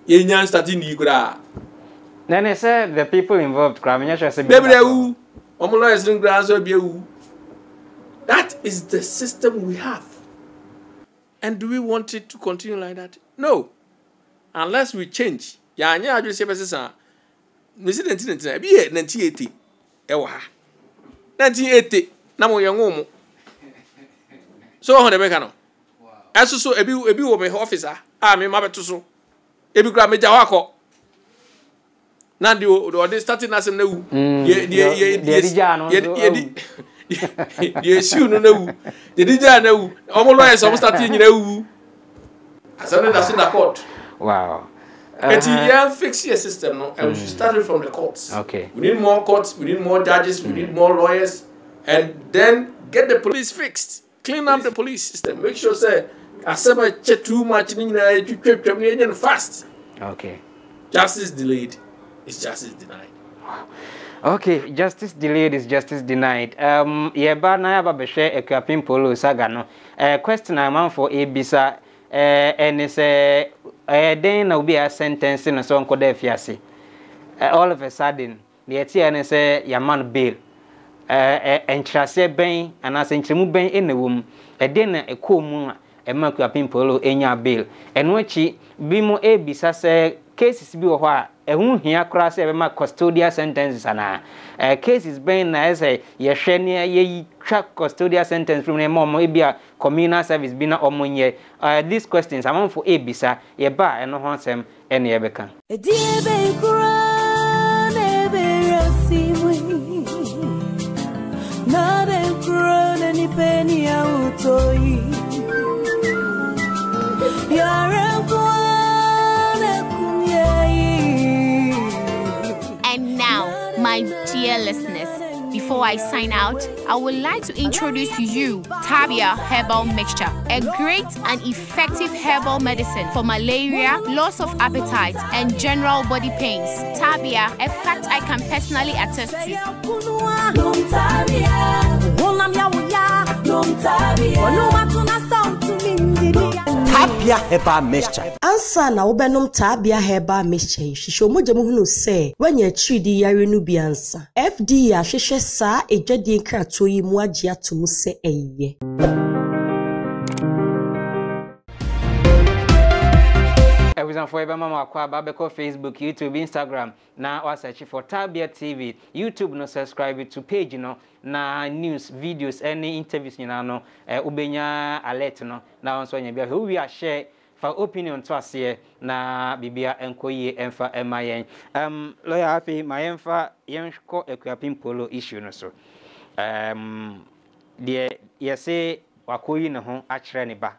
You starting Yugra.
Then I said the people involved,
that is the system we have. And do we want it to continue like that? No. Unless we change. Yeah, I just say, Mrs. 1980. 1980 na mo yango mo so ho de be ka no aso so ebi wo me officer me ma beto so ebi kra me jawako na de starting na sem na wu ye siu no na wu de dija na wu omo lawyers omo starting nyina wu asana na sin court.
Wow.
But you fix your system, no? And we should start it from the courts.
Okay.
We need more courts, we need more judges, we need more lawyers, and then get the police fixed. Clean up the police system. Make sure, say, I check too much, fast.
Okay.
Justice delayed is justice denied.
Okay, justice delayed is justice denied. Yeba na yaba beshe ekwapin polo saga no. Question I'm for Ebisa. And it's then will be a sentence in a song called Fiasi. All of a sudden, the ATN say your man bail. And Chase Bain and as in Chimu Bain in the womb, a dinner a cool moon, a mercury pimpolo in your bail. And when she be more a bisa cases be a while, a wound here cross every my custodial sentences and a case is being as a yeshenia ye track custodial sentence from a mom maybe a communal service been a omunye. These questions I'm on for a bisa, ye bar and no handsome any ever can.
And now, my dear listeners, before I sign out, I would like to introduce to you Taabea Herbal Mixture, a great and effective herbal medicine for malaria, loss of appetite, and general body pains. Taabea, a fact I can personally attest to.
Taabea herbal mixture.
Ansa na wobenom Taabea herbal mixture. Shisho moja muhunu se wenye chidi yare no biansa. FDA ahwehwe saa ejwadie nkrato yi mu agye atom se eye.
Everyone for mama kwa babeko Facebook, YouTube, Instagram. Na wa search for Taabea TV. YouTube no subscribe to page no na news, videos, any interviews you know ubenya alert no. Na onso nya who we are share for opinion to us here na bibia enkoye emfa emayen. Lawyer happy my emfa yenko equipping polo issue no so. The say wakoyi ne ho akere ne ba.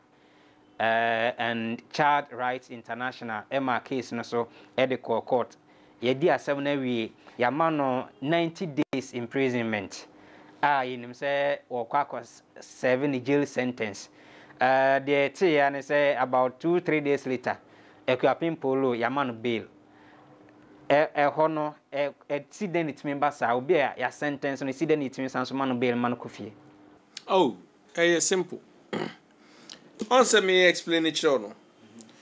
And Child Rights International Emma case no so edical court yedi asem na wie yamano 90 days imprisonment yinim say wakwa 7 jail sentence the tia ne say about 2-3 days later ekwapin polo yamano bail hono accident it member sa obi ya sentence no accident it mean sanso mano bail man kofie.
Oh, simple. Answer me explain it no.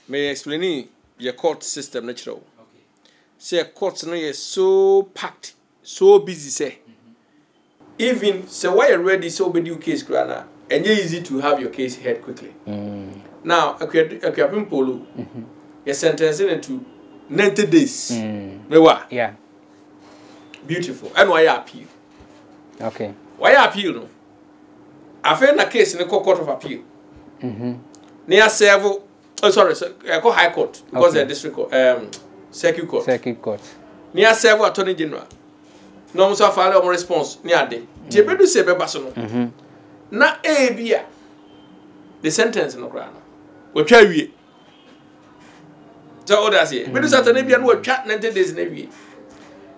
May explain your court system natural. Okay. Say courts no is so packed, so busy say. Even say why you ready so be your case grana and easy to have your case heard quickly. Now, akuyapim polo. You're sentencing into 90 days.
Yeah.
Beautiful. And why you appeal?
Okay.
Why you appeal no? I found a case in the court of appeal. Near several, I call High Court because the district Circuit Court.
Circuit Court.
Near several Attorney General. No more file on response near day. Jebedu sebe basono. Na bia the sentence no grana. We twa wie. So others here. Bedu Saturday bia no twa 90 days na wie.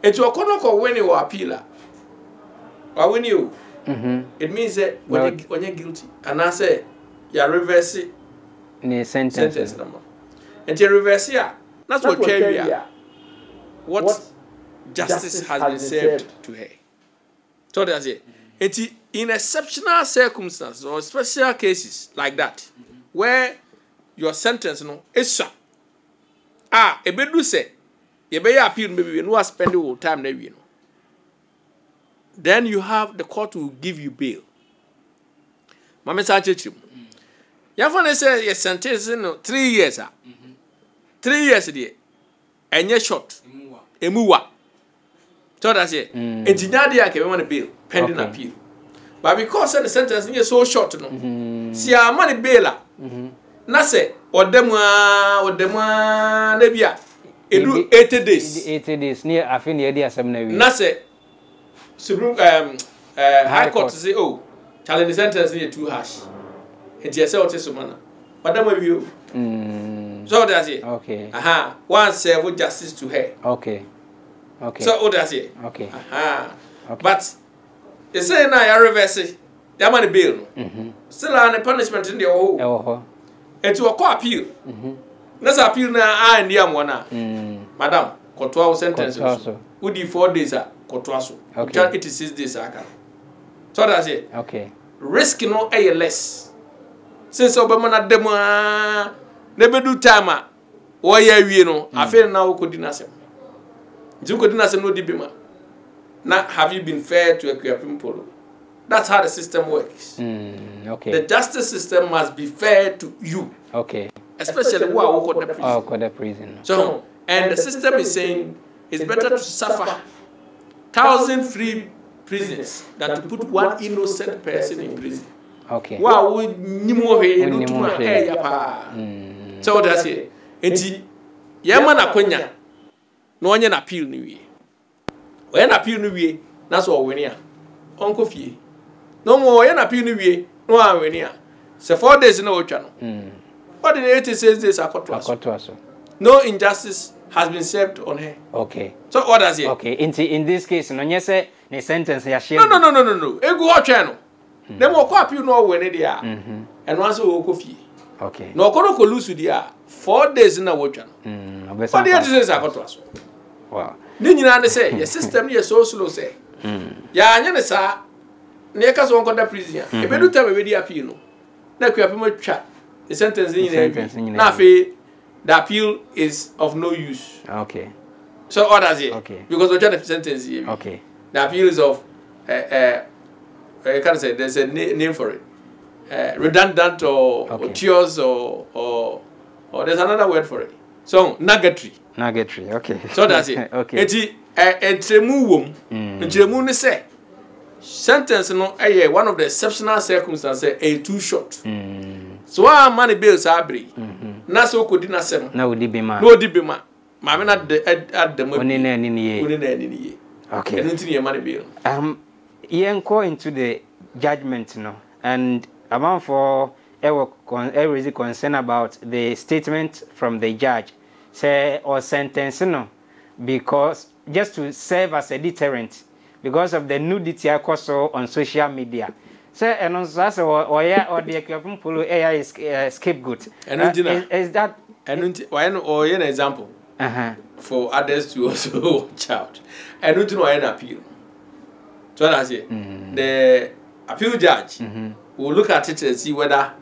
Etu okono ko when you appeal. Wa when you. It means that when you're guilty and I say you reverse
the sentence
number. And you reverse that's what we what justice has been served to her. So that's it. In exceptional circumstances or special cases like that, where your sentence is a bedu say you be appeal maybe you no spend all time there you know. Then you have the court will give you bail. Mama Sanchechim. Yafane say your sentence 3 years. 3 years there. And you're short. Emuwa. So that's it. Engineer there can want a bail pending appeal. But because the sentence is so short no. See our money bail. Na say odemwa nebia. Edu 80 days.
80 days near afin ye dia 7 na wi.
Na say High Court say oh challenge the sentence is too harsh. And you say what is man. Madam you. So that's it.
Okay.
One serve justice to her.
Okay.
So what that's it.
Okay.
Okay. But you say now you reverse it. That money bail. Still on the punishment in the whole. And to a court appeal. Let's appeal now and the one. Madam, control sentence. Would you 4 days Kotwaso. Okay. 86 days aka. So that's it.
Okay.
Risk no less. Since Obama na demo nebedu time wo ya wie no afel na wo kodina sem. Nju kodina sem no dibima. Na have you been fair to equipping polo? That's how the system works.
Okay.
The justice system must be fair to you.
Okay.
Especially who are the prison.
Oh, the prison.
So, and the system is saying it's better to suffer 1,000 free prisons than to put one innocent person in prison.
Okay.
Wow, we nimo he no tuma e ya pa. So that's it. Enti yema na kwanya na onye na appeal ni wie. Oye na appeal ni wie na so weni a. Onko fie. No mo oye na appeal ni wie no a weni a. Se 4 days na otwa no. What the 86 days akoto. No injustice has been served on her.
Okay.
So what does it?
Okay. In this case, no you say the sentence ya share.
No. Egu otwa no. Dem o kwa appeal no we ne dia. And once o ko fie.
Okay.
No kono ko lose dia 4 days na wotwa no. What the 86 akoto aso.
Wow.
Ni nyina ne say your system is so slow say. Ya anya ne sa na ka so onko da prison. E bedu time we di appeal no. Na ku appeal twa The sentencing
sentencing
now the appeal is of no use.
Okay.
So others here.
Okay.
Because we're trying to sentence here.
Okay.
The appeal is of I can't say there's a name for it. Redundant or otious or there's another word for it. So nugatory.
Nugatory. Okay.
So that's it.
Okay.
Entremu ne say sentence no one of the exceptional circumstances a too short. So our money bills are brave. Na so ko di na sem.
Na odi be ma.
No odi be ma. Ma me na at the money.
Oni na ni
ye. Okay. And into money bill.
Go into the judgment no, and amount for raise concern about the statement from the judge say or sentence no, because just to serve as a deterrent because of the nudity I saw on social media. So and also or the equipment polo is scapegoat. Is that
an example for others to also watch out? And not to know an appeal. So that's it. The appeal judge will look at it and see whether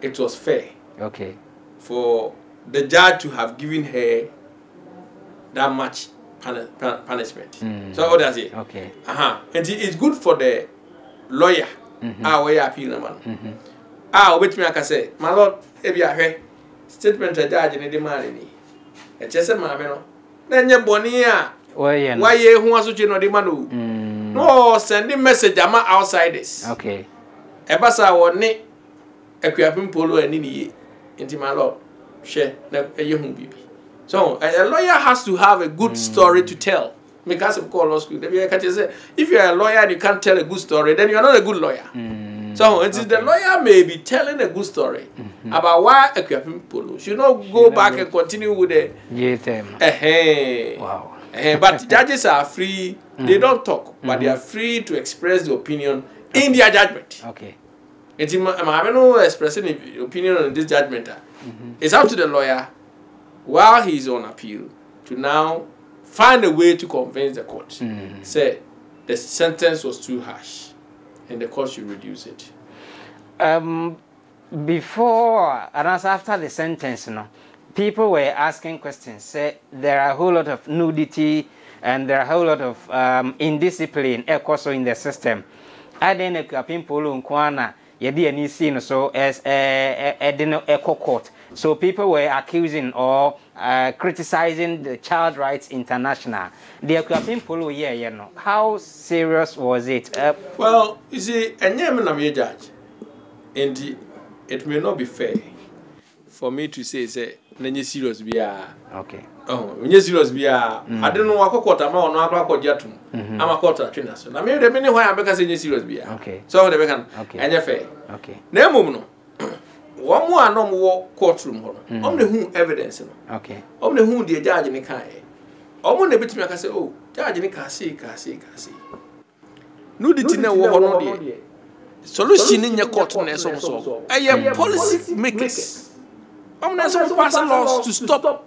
it was fair.
Okay. For
the judge to have given her that much punishment. So that's it.
Okay.
And it's good for the lawyer. Way appeal man. Which me I can say, my lord, if you are statement a judge in the money. A chesa mameno. Then you bonia. Why ye who was you know the manu? No, sending message ama outsiders.
Okay.
Ebasa woni equiapim polo anini into my lord. Share a young baby. So a lawyer has to have a good story to tell. Because of law school, if you are a lawyer and you can't tell a good story, then you are not a good lawyer. So the lawyer may be telling a good story about why equipping polo. Should not go back and continue with the
wow.
But judges are free. They don't talk, but they are free to express the opinion in their judgment.
Okay.
It's expressing the opinion on this judgment. It's up to the lawyer while he's on appeal to now find a way to convince the court. Say the sentence was too harsh and the court should reduce it.
Before and after the sentence, people were asking questions. Say there are a whole lot of nudity and there are a whole lot of indiscipline also in the system. I didn't polo nkwana yedi any scene so as a court. So people were accusing or criticizing the Child Rights International. The equipping polo here, how serious was it?
Well, you see, a name judge, and it may not be fair for me to say nenye serious biya.
Okay.
Oh, nenye serious biya. I don't know what court am on akwa kojatum. I'm a court trainer so. Na me the many why I make say nenye serious biya.
Okay.
So they can
okay.
Fair.
Okay.
Na mum no. One more no courtroom hono. Om the who evidence no.
Okay.
Om the who the judge ni kan e. Om na betimi aka say oh, judge ni ka say. Nudity na wo hono de. Solution in your court na so. I policy makers. I'm not supposed to pass laws to stop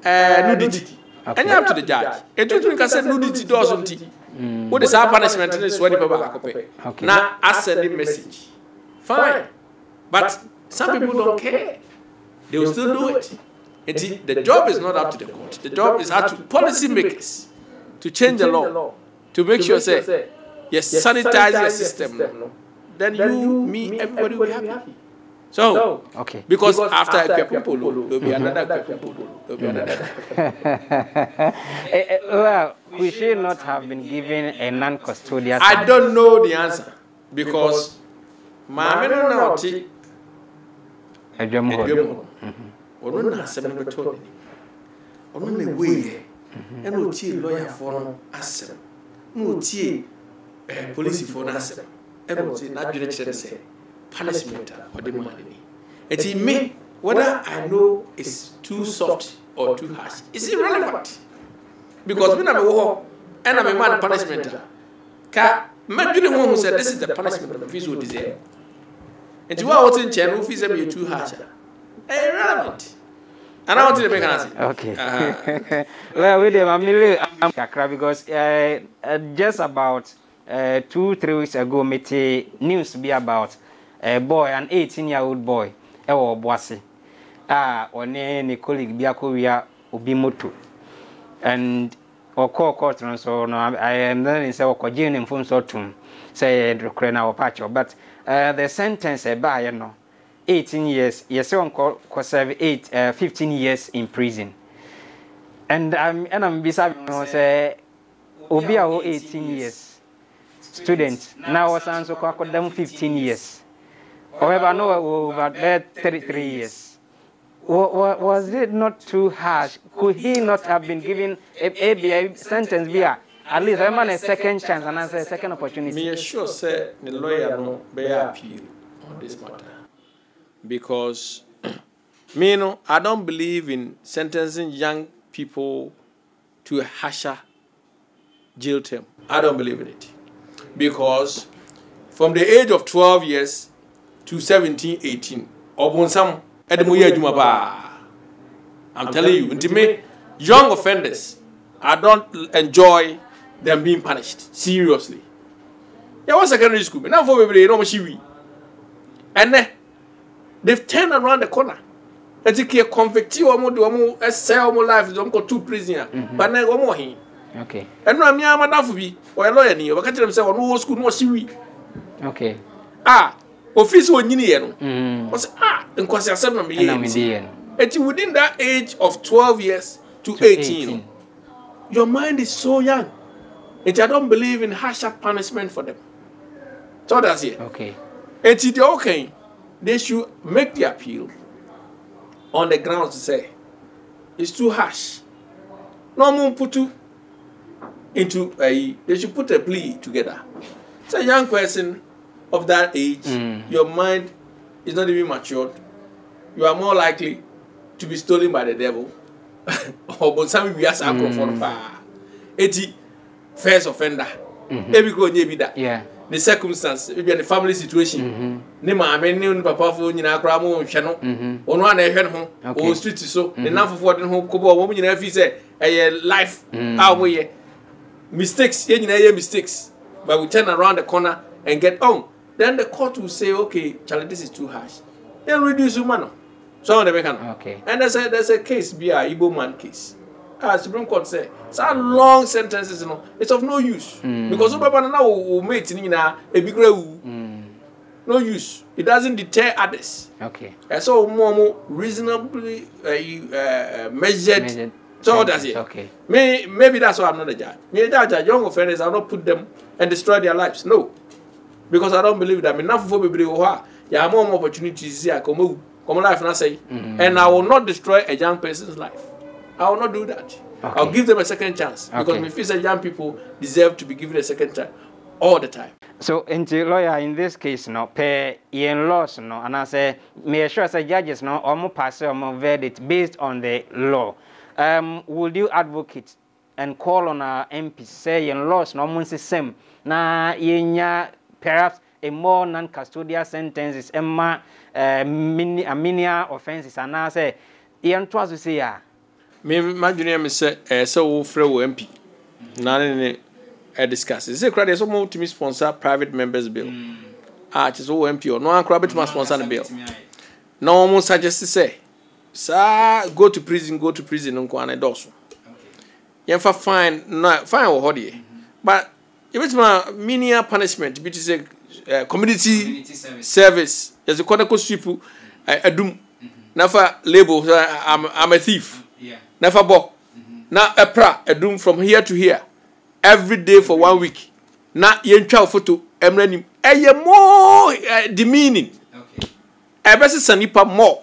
nudity. And you have to the judge. And you can say nudity doesn't. What is our punishment in this one? Okay. Now, I send a message. Fine. But some people don't care. They will still do it. The job is not up to the court. The job is up to policy makers to change the law. To make sure, say, yes, sanitize your system. Then you, me, everybody will be happy. So,
okay.
Because after equipping polo, there will be another equipping polo. There will be another.
Well, we should not have been given a non-custodial.
I don't know the answer because my men are not.
Agyabeng.
Ono na asem no to ni. Ono na wey. E no tie lawyer for no asem. No tie police for no asem. E no tie na dwere kire say punishment or the money. It's me whether I know it's too soft or too harsh. It's irrelevant. Because when I'm a war and I'm a man punishment. Ka imagine who said this is the punishment the fees will deserve. And you are watching channel fees are too harsh. Irrelevant. And I want to make an answer.
Okay. Well, William, I'm really because just about 2-3 weeks ago, news be about a boy, an 18-year-old boy, ewo Boase one ne colleague bi akowia obi moto and oko court so no I am then say okoje ne mfom so tum say rekre na opacho but the sentence e ba ye no 18 years yes on ko serve 15 years in prison and I'm beside no say obi a 18 years student now was answer ko them 15 years however no over 33 years. Was it not too harsh? Could he not have been given a sentence via at least a second chance and a second opportunity?
Me sure say the lawyer no be appeal on this matter because me no I don't believe in sentencing young people to a harsher jail term. I don't believe in it because from the age of 12 years to 17, 18, or some. I'm telling you, to me, young offenders, I don't enjoy them being punished. Seriously. Yeah, was secondary school, now for everybody, no machinery. And then they've turned around the corner. Let's take a convict you or sell more life, don't go to prison. But now go more here.
Okay.
And I'm Yamadafubi or a lawyer near, but catch themselves no school, no machinery.
Okay.
Office one year, was and Kwasi 7 years. And within that age of 12 years to 18, your mind is so young. And I don't believe in harsher punishment for them. So that's it.
Okay.
And it's okay. They should make the appeal on the grounds to say it's too harsh. No more put you into a. They should put a plea together. It's a young person of that age, your mind is not even matured. You are more likely to be stolen by the devil. Or but some we ask akufo-addo. Eti first offender. Every go maybe that.
Yeah.
The circumstance, maybe the family situation. Ne maame ne papa fo nyina akra mo hwe no. Ono ana ehwe no. O street so. Ne namfo de ho kobo wo nyina fi say life how we mistakes, mistakes. But we turn around the corner and get on. Then the court will say, okay, Charlie, this is too harsh. Then reduce your money. So they can.
Okay.
And there's a case, be a Igbo man case. Supreme Court say, some long sentences, you know, it's of no use. Because now will make it a big no use. It doesn't deter others.
Okay.
And so more reasonably measured. So that's it.
Okay.
Maybe that's why I'm not a judge. Me a judge, young offenders, I'll not put them and destroy their lives. No. Because I don't believe that. Enough for people who are more opportunities here. Come life, and I say, and I will not destroy a young person's life. I will not do that. Okay. I'll give them a second chance because me feel that young people deserve to be given a second chance all the time.
So, into lawyer in this case, no pay in laws, no, and I say, me sure say judges, no, or more pass or more verdict based on the law. Would you advocate and call on our MPs say in laws, no, one same na yenya perhaps a more non-custodial sentences, minior offenses, and I say, Ian twas to say,
me, my junior, Miss so frail MP. None discuss. It's a credit so more to me sponsor private members' bill. Just MP or no one crab to sponsor the bill. No one suggest to say, sir, go to prison, on Kwana Dawson. You have fine, no, fine or hoddy. But if it's my minior punishment, which is a community service, as a Konako sweep, I do never label, I'm a thief, never bought. Now a doom from here to here, every day for 1 week. Now yen child photo, emrenim, more demeaning. I best sanipa more.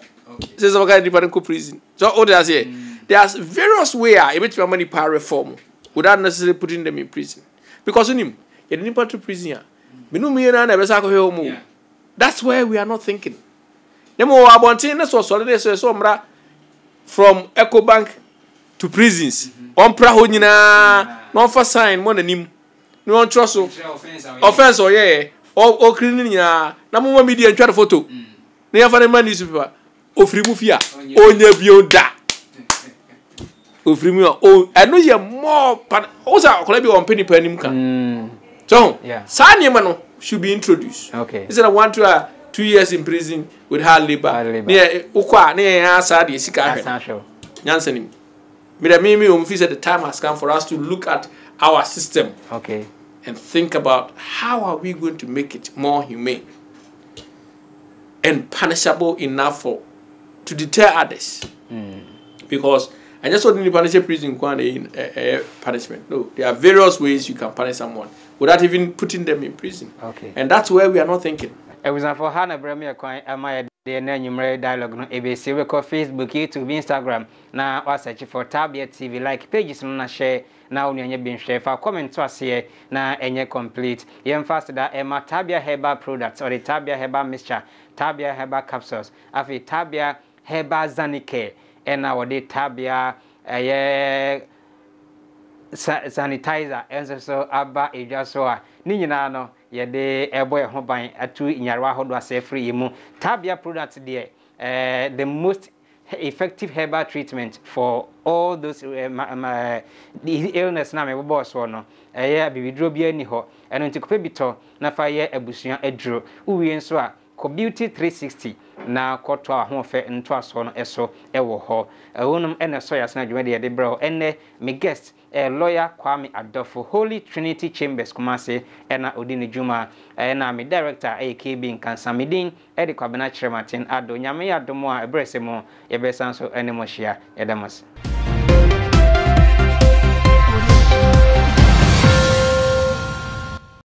Says a guy different prison. So all they say, there's various ways I bet your money power reform without necessarily putting them in prison. Because in him, you didn't put to prison. That's where we are not thinking. From EcoBank to prisons. On Prahonina, non for sign, one nim. No one trust offense or yeah, or cleaning ya. Number media and try to photo. Never find money super. Ofrimufia, oh, nebio da. Ofrimua, oh, I know you're more, but also I'll be on penny penny. So, Sanya Mano should be introduced.
Okay.
Instead of one to 2 years in prison with hard labor. Near Ukwa, near Asadi, Sika. Jansen. Me feel that the time has come for us to look at our system.
Okay.
And think about how are we going to make it more humane and punishable enough to deter others. Because I just want to punish a prison punishment. No, there are various ways you can punish someone without even putting them in prison.
Okay.
And that's where we are not thinking.
It was for Hannah Bremia Coin, am I the numerous dialogue no ABC record Facebook, YouTube, Instagram. Now I search for Taabea TV like pages no share now only been share for comment to us here na enye complete. Yen fast that Emma Taabea herbal products or the Taabea herbal mixture, Taabea herbal capsules, afi Taabea herbal zanike, and now the Taabea sanitizer and so abba ejasoa ni nyina no ye de eboy ho ban atu nyarwa hodo ase free mu Taabea products there the most effective herbal treatment for all those the illness na me boss no bibidro bia ni ho eno ntikope bito na fa ye abusua aduro uwie nso a ko beauty 360 na koto ahofe nto aso no eso ewo ho wonum ene so yasna dwuma de bro ene me guest lawyer Kwame Adofo Holy Trinity Chambers Kumase ena odini juma na me director AKB Nkansamidin edi kwabena Martin Addo nyame adomo a ebresemo yebesanso ene mo hia edamas